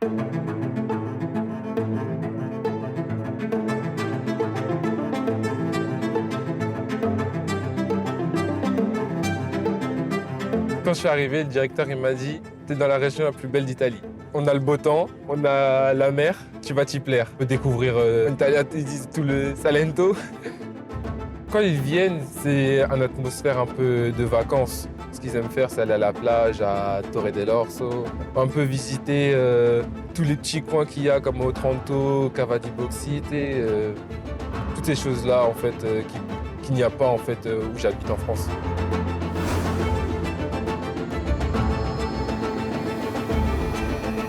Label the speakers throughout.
Speaker 1: Quand je suis arrivé, le directeur il m'a dit « T'es dans la région la plus belle d'Italie. On a le beau temps, on a la mer, tu vas t'y plaire. Tu peux découvrir l'Italie, ils disent tout le Salento. » Quand ils viennent, c'est une atmosphère un peu de vacances. Ce qu'ils aiment faire, c'est aller à la plage, à Torre dell'Orso, un peu visiter tous les petits coins qu'il y a, comme Otranto, Cava di Bauxite, toutes ces choses-là en fait, qu'il n'y a pas en fait, où j'habite en France.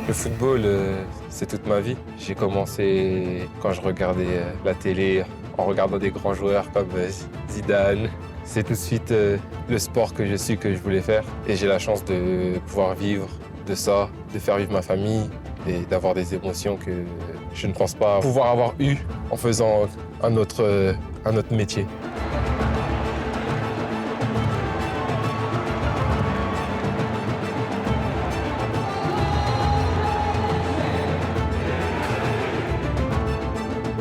Speaker 1: Le football, c'est toute ma vie. J'ai commencé quand je regardais la télé, en regardant des grands joueurs comme Zidane. C'est tout de suite le sport que je suis, que je voulais faire. Et j'ai la chance de pouvoir vivre de ça, de faire vivre ma famille et d'avoir des émotions que je ne pense pas pouvoir avoir eues en faisant un autre métier.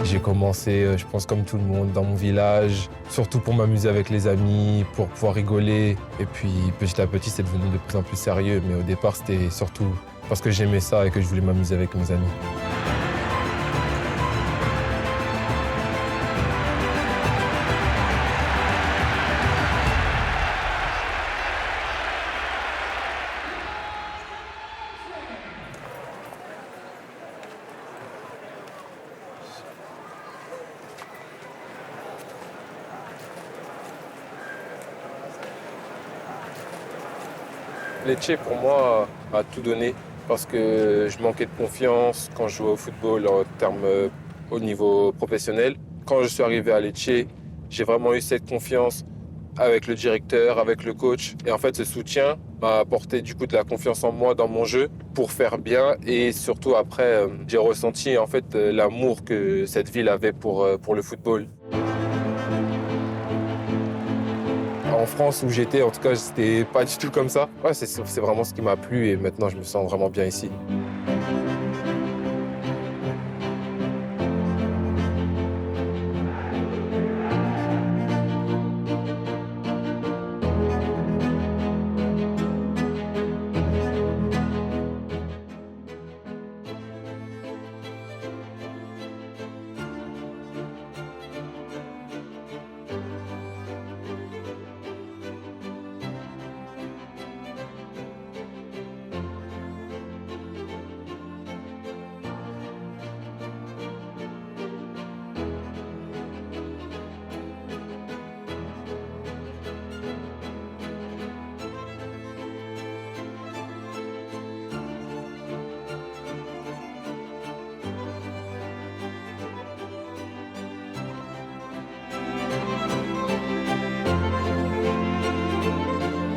Speaker 1: J'ai commencé, je pense comme tout le monde, dans mon village, surtout pour m'amuser avec les amis, pour pouvoir rigoler. Et puis petit à petit, c'est devenu de plus en plus sérieux. Mais au départ, c'était surtout parce que j'aimais ça et que je voulais m'amuser avec mes amis. Lecce, pour moi, a tout donné parce que je manquais de confiance quand je jouais au football au niveau professionnel. Quand je suis arrivé à Lecce, j'ai vraiment eu cette confiance avec le directeur, avec le coach. Et en fait, ce soutien m'a apporté du coup de la confiance en moi dans mon jeu pour faire bien. Et surtout après, j'ai ressenti en fait l'amour que cette ville avait pour le football. En France où j'étais, en tout cas, c'était pas du tout comme ça. Ouais, c'est vraiment ce qui m'a plu et maintenant je me sens vraiment bien ici.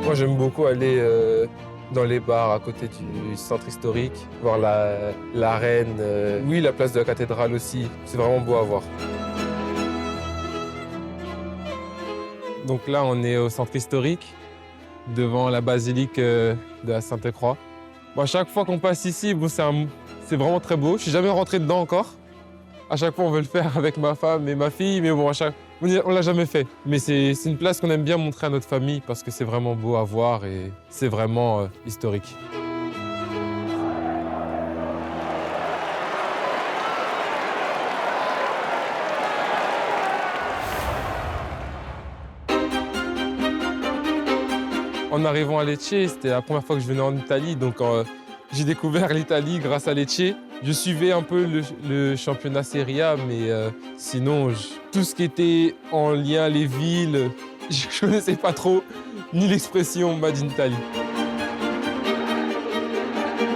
Speaker 1: Moi, j'aime beaucoup aller dans les bars à côté du centre historique, voir l'arène. Oui, la place de la cathédrale aussi. C'est vraiment beau à voir. Donc là, on est au centre historique, devant la basilique de la Sainte-Croix. Bon, à chaque fois qu'on passe ici, bon, c'est vraiment très beau. Je suis jamais rentré dedans encore. À chaque fois, on veut le faire avec ma femme et ma fille, mais bon, on ne l'a jamais fait. Mais c'est une place qu'on aime bien montrer à notre famille parce que c'est vraiment beau à voir et c'est vraiment historique. En arrivant à Lecce, c'était la première fois que je venais en Italie, donc j'ai découvert l'Italie grâce à Lecce. Je suivais un peu le championnat Serie A, mais sinon, tout ce qui était en lien, les villes, je ne connaissais pas trop, ni l'expression Made in Italy.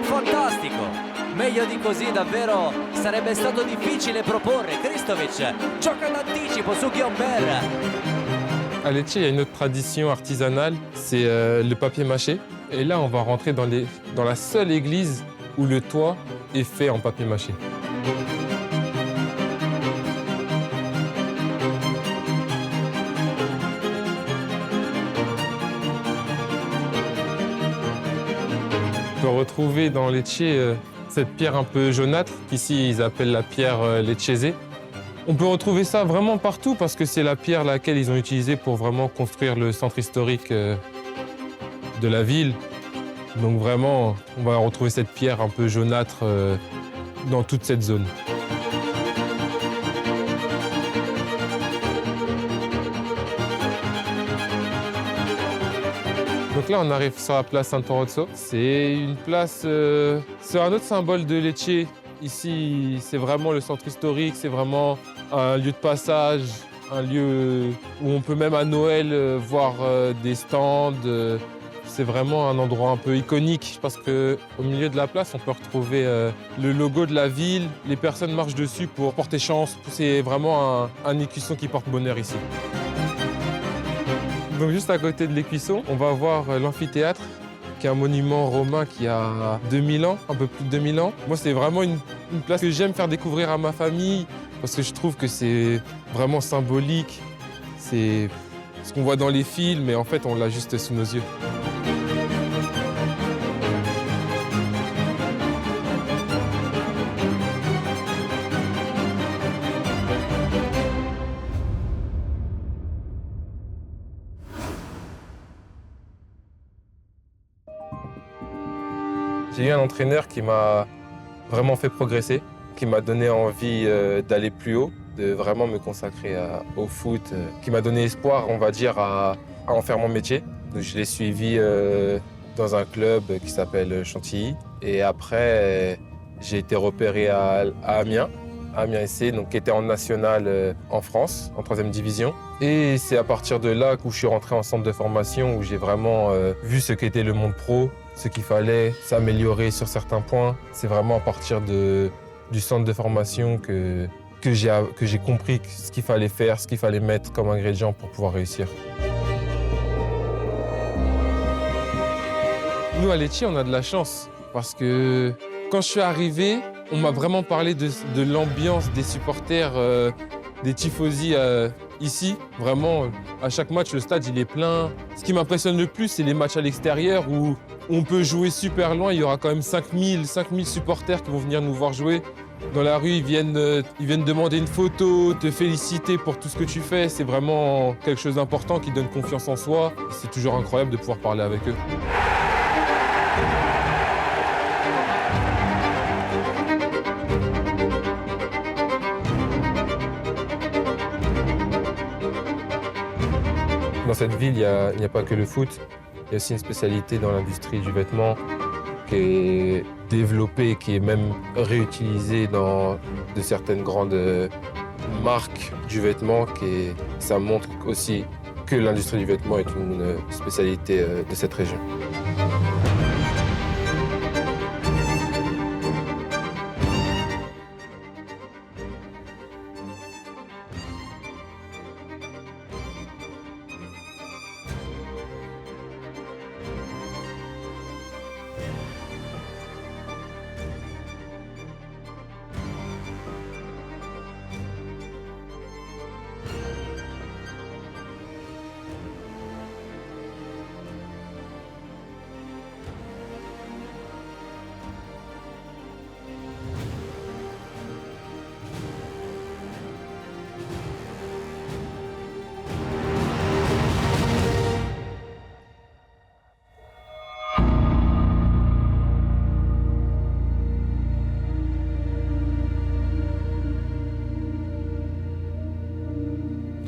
Speaker 2: Fantastico! Meglio di così davvero sarebbe stato difficile proporre. Kristovic gioca d'anticipo su Guiambert.
Speaker 1: À Lecce, il y a une autre tradition artisanale, c'est le papier mâché. Et là, on va rentrer dans la seule église où le toit est fait en papier mâché. On peut retrouver dans Lecce cette pierre un peu jaunâtre, qu'ici ils appellent la pierre Lecchese. On peut retrouver ça vraiment partout parce que c'est la pierre laquelle ils ont utilisée pour vraiment construire le centre historique de la ville. Donc vraiment, on va retrouver cette pierre un peu jaunâtre dans toute cette zone. Donc là, on arrive sur la place Sant'Orozzo. C'est une place, c'est un autre symbole de Lecce. Ici, c'est vraiment le centre historique, c'est vraiment un lieu de passage, un lieu où on peut même à Noël voir des stands. C'est vraiment un endroit un peu iconique parce qu'au milieu de la place, on peut retrouver le logo de la ville. Les personnes marchent dessus pour porter chance. C'est vraiment un écusson qui porte bonheur ici. Donc juste à côté de l'écusson, on va voir l'amphithéâtre, qui est un monument romain qui a 2000 ans, un peu plus de 2000 ans. Moi, c'est vraiment une place que j'aime faire découvrir à ma famille parce que je trouve que c'est vraiment symbolique. C'est ce qu'on voit dans les films, mais en fait, on l'a juste sous nos yeux. J'ai eu un entraîneur qui m'a vraiment fait progresser, qui m'a donné envie d'aller plus haut, de vraiment me consacrer au foot, qui m'a donné espoir, on va dire, à en faire mon métier. Donc, je l'ai suivi dans un club qui s'appelle Chantilly. Et après, j'ai été repéré à Amiens, Amiens SC, donc, qui était en national en France, en 3e division. Et c'est à partir de là que je suis rentré en centre de formation où j'ai vraiment vu ce qu'était le monde pro, ce qu'il fallait s'améliorer sur certains points. C'est vraiment à partir du centre de formation que j'ai compris ce qu'il fallait faire, ce qu'il fallait mettre comme ingrédient pour pouvoir réussir. Nous, à Lecce, on a de la chance parce que quand je suis arrivé, on m'a vraiment parlé de l'ambiance des supporters, des tifosi ici. Vraiment, à chaque match, le stade, il est plein. Ce qui m'impressionne le plus, c'est les matchs à l'extérieur où on peut jouer super loin. Il y aura quand même 5000 supporters qui vont venir nous voir jouer. Dans la rue, ils viennent demander une photo, te féliciter pour tout ce que tu fais. C'est vraiment quelque chose d'important qui donne confiance en soi. C'est toujours incroyable de pouvoir parler avec eux. Dans cette ville, il n'y a pas que le foot. Il y a aussi une spécialité dans l'industrie du vêtement qui est développée, qui est même réutilisée dans de certaines grandes marques du vêtement. Ça montre aussi que l'industrie du vêtement est une spécialité de cette région.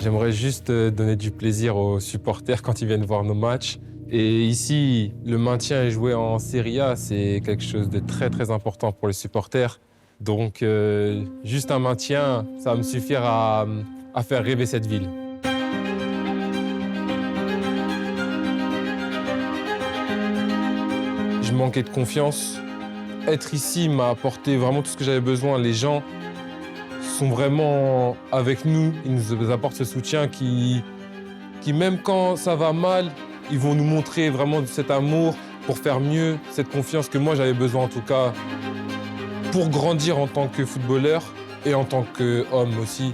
Speaker 1: J'aimerais juste donner du plaisir aux supporters quand ils viennent voir nos matchs. Et ici, le maintien et jouer en Serie A, c'est quelque chose de très très important pour les supporters. Donc juste un maintien, ça va me suffire à faire rêver cette ville. Je manquais de confiance. Être ici m'a apporté vraiment tout ce que j'avais besoin. Les gens sont vraiment avec nous, ils nous apportent ce soutien qui même quand ça va mal, ils vont nous montrer vraiment cet amour pour faire mieux, cette confiance que moi j'avais besoin en tout cas pour grandir en tant que footballeur et en tant qu'homme aussi.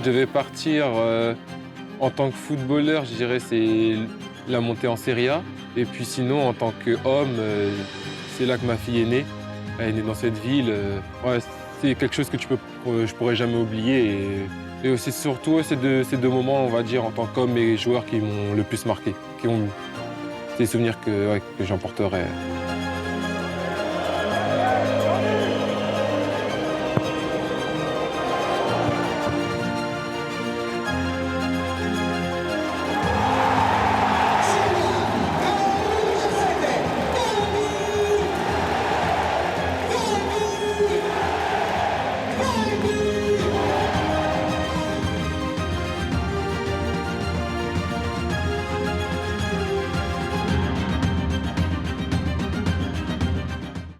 Speaker 1: devais partir en tant que footballeur, je dirais c'est la montée en Serie A. Et puis sinon, en tant qu'homme, c'est là que ma fille est née. Elle est née dans cette ville. Ouais, c'est quelque chose que je pourrais jamais oublier. Et c'est surtout ces deux moments, on va dire, en tant qu'homme et joueur qui m'ont le plus marqué, qui ont des souvenirs que j'emporterai.